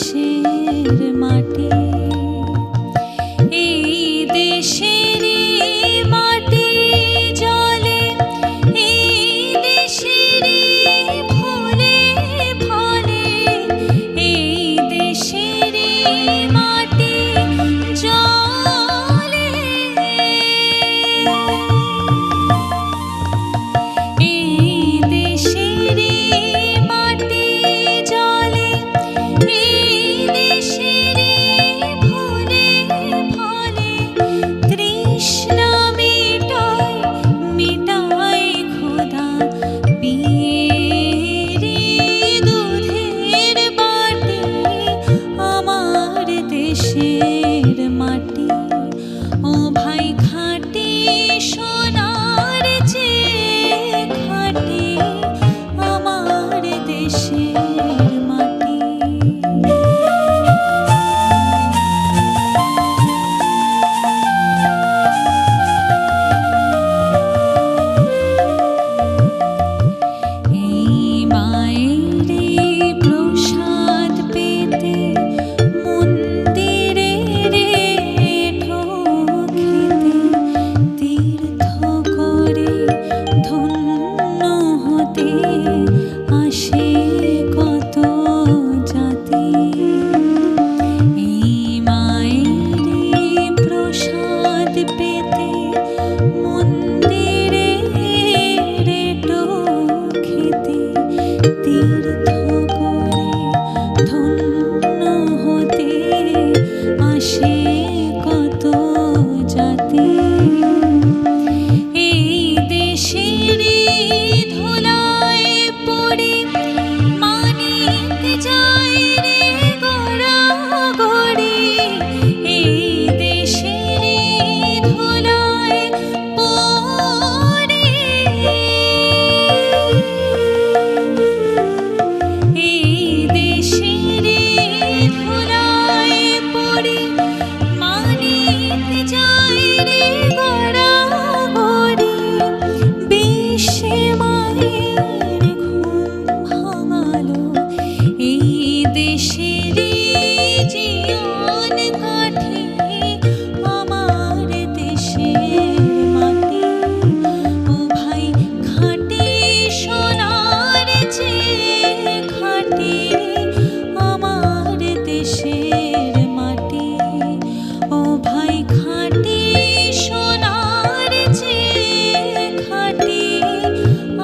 দেশের মাটি, এই দেশেরই মাটি জলে, এই দেশেরই ফুলে ফলে, এই দেশেরই মাটি জলে, এই দেশেরই মাটি জলে, এই দেশেরই ফুলে ফলে, তৃষ্ণা মিটায় মিটায় খোদা পিয়েরি দুধের বাটি, আমার দেশের মাটি। ও ভাই খাঁটি সোনার চেয়ে খাঁটি আমার দেশের মাটি। এই মায়েরই প্রসাদ পেতে মন্দিরে রেঠো খেতে, তীর্থ করে ধন্য হতে আসে কত জাতি। এই মায়েরই প্রসাদ পেতে মন্দিরে রেঠো খেতে, তীর্থ করে ধন্য হতে আসে কত জাতি। এই দেশেরই ধুলায় পড়ে মানিক যায় রে গড়াগড়ি, এই দেশেরই ধুলায় পড়ে, এই দেশেরই ধুলায় পড়ে মানিক যায় রে গড়াগড়ি। বিশ্বে মায়ের ঘুম ভাঙালো, এই দেশেরই জীবন কাঠি আমার দেশের মাটি। ও ভাই খাঁটি সোনার চেয়ে খাঁটি আমার দেশের মাটি। ও ভাই খাঁটি সোনার চেয়ে খাঁটি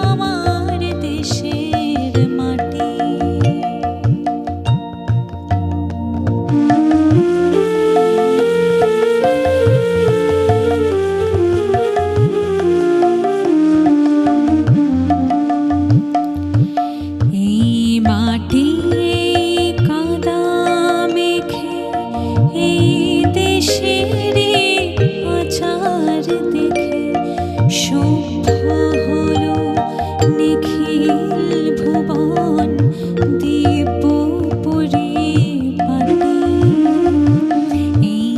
আমার দেশের মাটি। এই মাটি এই কাদা মেখে, এই দেশেরই আচার দেখে সভ্য হলো নিখিল ভুবন দিব্য পরিপাটি। এই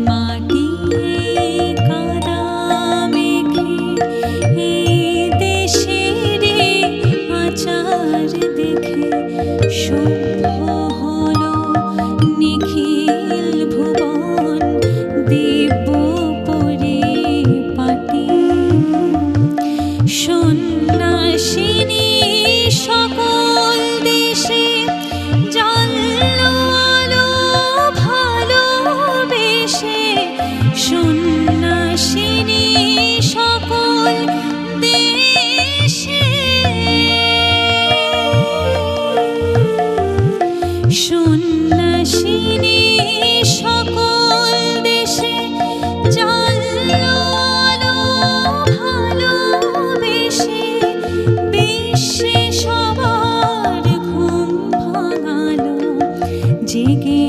মাটি এই কাদা মেখে, এই দেশেরই আচার দেখে সভ্য হলো নিখিল ভুবন দিব্য পরিপাটি। সন্ন্যাসিনী সকল দেশে জানলো আলো ভালোবেসে, সন্ন্যাসিনী সকল দেশে, সন্ন্যাসিনী সকল দেশে জানলো আলো ভালোবেসে, বিশ্বে সবার ঘুম ভাঙালো জেগে